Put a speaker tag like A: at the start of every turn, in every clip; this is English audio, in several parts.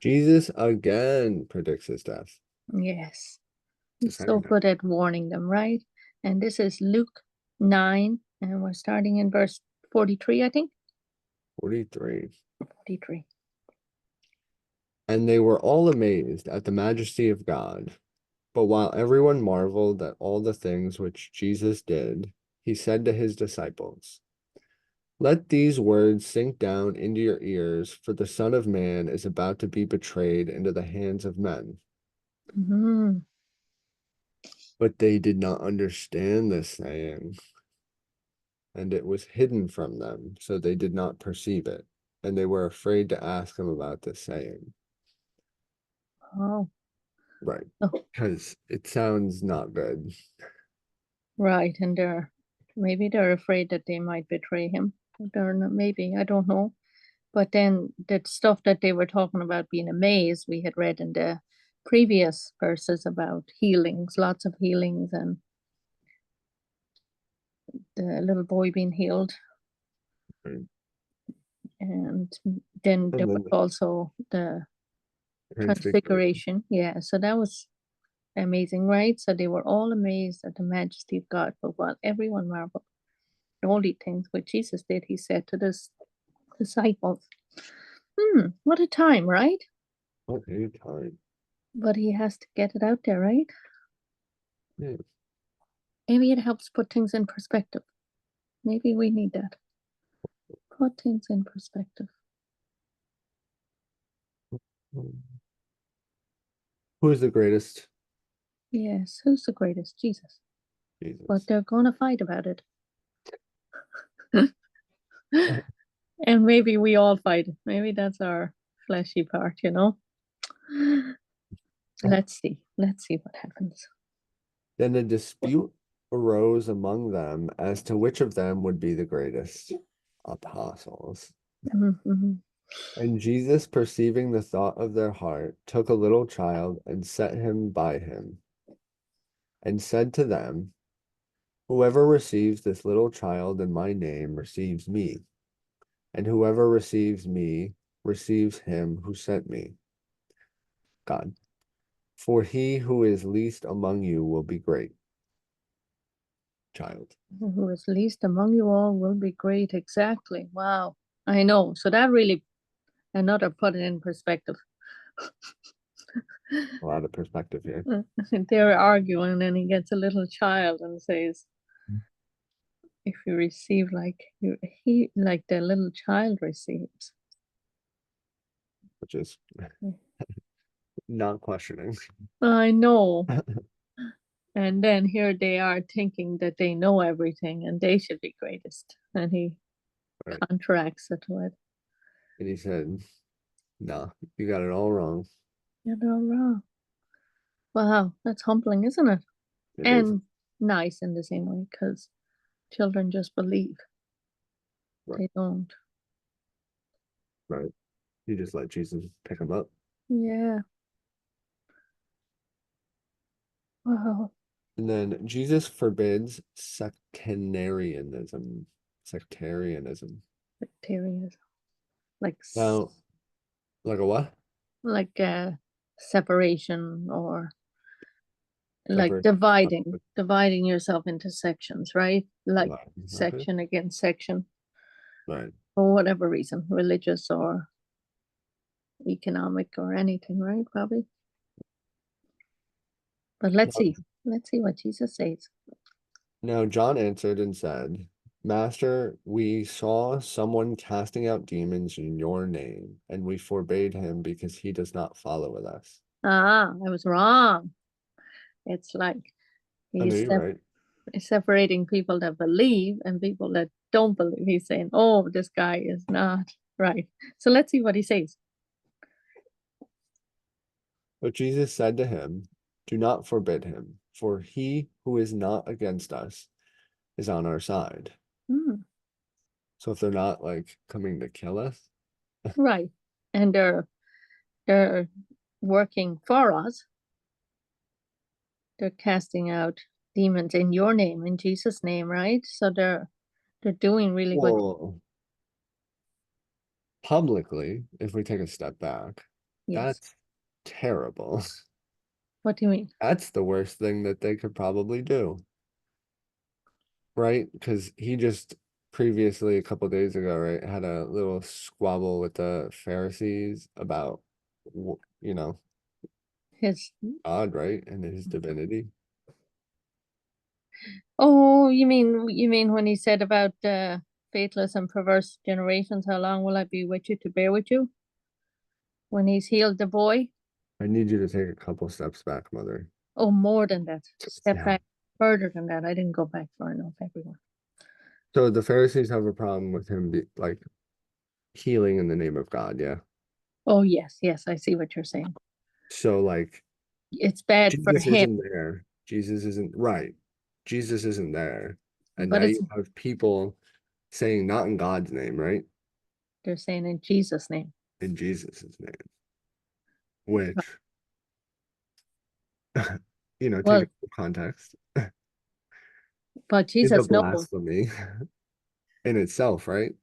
A: Jesus again predicts his death.
B: Yes.
A: The
B: He's so
A: second time.
B: good at warning them, right? And this is Luke 9, and we're starting in verse 43, I think.
A: 43.
B: 43.
A: And they were all amazed at the majesty of God. But while everyone marveled at all the things which Jesus did, he said to his disciples, "Let these words sink down into your ears, for the Son of Man is about to be betrayed into the hands of men."
B: Hmm.
A: But they did not understand this saying, and it was hidden from them, so they did not perceive it, and they were afraid to ask him about this saying.
B: Oh,
A: Right.
B: oh,
A: Because it sounds not good.
B: right. And maybe they're afraid that they might betray him. They're not, maybe, I don't know. But then that stuff that they were talking about being amazed, we had read in the previous verses about healings, lots of healings, and the little boy being healed.
A: Right.
B: And then there
A: And
B: was
A: then the
B: also the
A: transfiguration.
B: transfiguration. Yeah, so that was amazing, right? So they were all amazed at the majesty of God. But while everyone marveled at all the things which Jesus did, he said to his disciples, what a time, right?
A: What a time.
B: But he has to get it out there, right?
A: Yeah.
B: Maybe it helps put things in perspective. Maybe we need that. Put things in perspective.
A: Who is the greatest?
B: Yes, who's the greatest? Jesus. But
A: Jesus.
B: they're going to fight about it. And maybe we all fight. Maybe that's our fleshy part, you know? Let's see. Let's see what happens.
A: Then a dispute arose among them as to which of them would be the greatest apostles.
B: Mhm.
A: And Jesus, perceiving the thought of their heart, took a little child and set him by him, and said to them, "Whoever receives this little child in my name receives me, and whoever receives me receives him who sent me." God. For he who is least among you will be great. Child.
B: Who is least among you all will be great. Exactly. Wow. I know. So that really, another put it in perspective.
A: A lot of perspective here.
B: They're arguing, and he gets a little child and says, if you receive like the little child receives.
A: Which is not questioning.
B: I know. And then here they are thinking that they know everything and they should be greatest. And he
A: Right.
B: counteracts it with,
A: And he said, "No, you got it all wrong."
B: you're not wrong. Wow, that's humbling, isn't it?
A: It is.
B: And nice in the same way, because children just believe.
A: Right.
B: They don't.
A: Right. You just let Jesus pick him up.
B: Yeah. Wow.
A: And then Jesus forbids sectarianism. Sectarianism.
B: Sectarianism. Like
A: Now, like a what?
B: like separation, or like
A: Separate.
B: dividing yourself into sections, right? Like
A: Okay.
B: section against section,
A: Right.
B: for whatever reason, religious or economic or anything, right? Probably. But let's
A: Now,
B: see. Let's see what Jesus says.
A: now John answered and said, "Master, we saw someone casting out demons in your name, and we forbade him because he does not follow with us."
B: Ah, I was wrong. It's like
A: I know
B: he's
A: you're right.
B: separating people that believe and people that don't believe. He's saying, oh, this guy is not right. So let's see what he says.
A: But Jesus said to him, "Do not forbid him, for he who is not against us is on our side."
B: Hmm,
A: So if they're not like coming to kill us,
B: right. And they're working for us. They're casting out demons in your name, in Jesus' name, right? So they're doing really good.
A: well, publicly, if we take a step back,
B: Yes.
A: That's terrible.
B: What do you mean?
A: That's the worst thing that they could probably do, right? Because he just previously, a couple days ago, right, had a little squabble with the Pharisees about, you know,
B: His,
A: God, right, and his divinity.
B: oh, you mean when he said about faithless and perverse generations, how long will I be with you to bear with you? When he's healed the boy?
A: I need you to take a couple steps back, mother.
B: Oh, more than that. Step
A: Yeah.
B: back further than that. I didn't go back far enough, everyone.
A: So the Pharisees have a problem with him like healing in the name of God, yeah.
B: Oh, yes, yes, I see what you're saying.
A: So like
B: It's bad for
A: Jesus
B: him,
A: isn't there. Jesus isn't right. Jesus isn't there. And
B: but
A: now
B: it's
A: you have people saying not in God's name, right?
B: they're saying in Jesus' name.
A: In Jesus's name, which, taking
B: Well,
A: context,
B: but
A: is a
B: Jesus knows.
A: blasphemy in itself, right?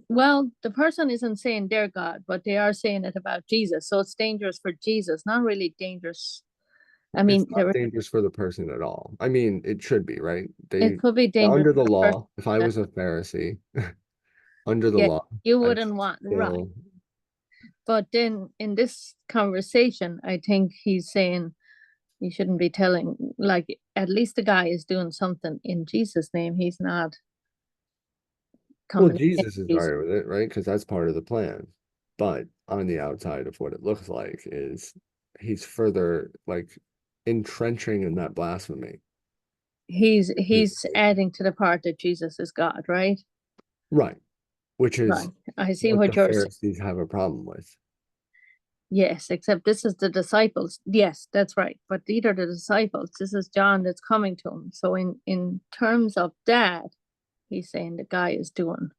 B: Well, the person isn't saying they're God, but they are saying it about Jesus. So it's dangerous for Jesus, not really dangerous. I
A: It's
B: mean,
A: not dangerous for the person at all. I mean, it should be, right?
B: it could be dangerous
A: Under the
B: for the person.
A: law, if I
B: That,
A: was a Pharisee, under the
B: yeah,
A: law,
B: you
A: I'd
B: wouldn't want, right.
A: still,
B: But then in this conversation, I think he's saying you shouldn't be telling, like, at least the guy is doing something in Jesus' name. He's not
A: well,
B: coming against
A: Jesus is all
B: Jesus.
A: right with it, right? Because that's part of the plan. But on the outside of what it looks like is he's further like entrenching in that blasphemy.
B: He's adding to the part that Jesus is God, right?
A: Right. Which is
B: Right. I see
A: what the
B: what you're saying.
A: Pharisees have a problem with.
B: Yes, except this is the disciples. Yes, that's right. But these are the disciples. This is John that's coming to him. So in terms of that, he's saying the guy is doing.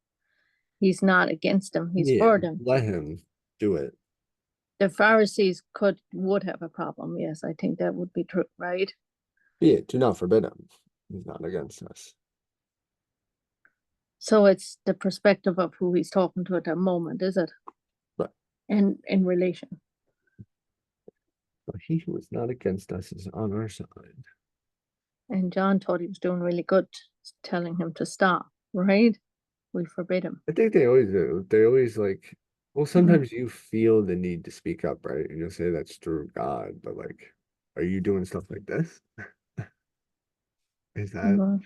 B: He's not against them. He's
A: Yeah,
B: for them.
A: let him do it.
B: The Pharisees would have a problem. Yes, I think that would be true, right?
A: Yeah, do not forbid him. He's not against us.
B: So it's the perspective of who he's talking to at that moment, is it?
A: But
B: And in relation.
A: he who is not against us is on our side.
B: And John thought he was doing really good, telling him to stop, right? We forbid him.
A: I think they always do. They always like, well,
B: Mhm.
A: sometimes you feel the need to speak up, right? And you'll say that's through God, but like, are you doing stuff like this? Is that,
B: Mhm.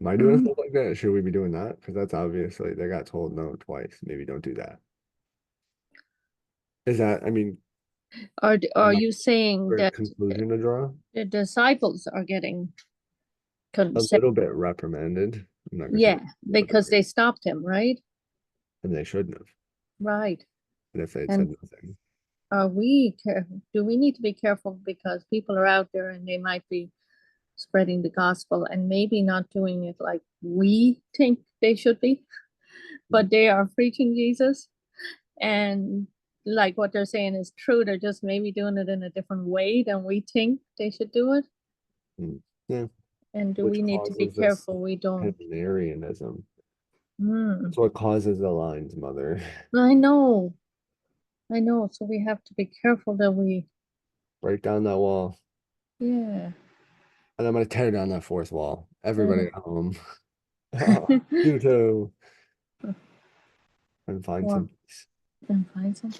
A: am I doing
B: Mhm.
A: stuff like that? Should we be doing that? Because that's obviously, they got told no twice. Maybe don't do that. Is that, I mean,
B: Are you saying
A: for a
B: that
A: conclusion to draw?
B: the disciples are getting
A: A
B: consent?
A: little bit reprimanded. I'm not gonna say
B: Yeah,
A: that,
B: because they stopped him, right?
A: and they shouldn't have.
B: Right.
A: And if they'd said
B: And
A: nothing.
B: do we need to be careful because people are out there and they might be spreading the gospel and maybe not doing it like we think they should be, but they are preaching Jesus and like what they're saying is true. They're just maybe doing it in a different way than we think they should do it.
A: Mm. Yeah,
B: And do
A: which
B: we need to be
A: causes this
B: careful we don't?
A: Sectarianism.
B: Hmm.
A: That's what causes the lines, mother.
B: I know, I know. So we have to be careful that we,
A: Break down that wall.
B: yeah,
A: And I'm gonna tear down that fourth wall.
B: I
A: Everybody
B: know.
A: at home. You too. And find
B: Well,
A: some peace.
B: and find some.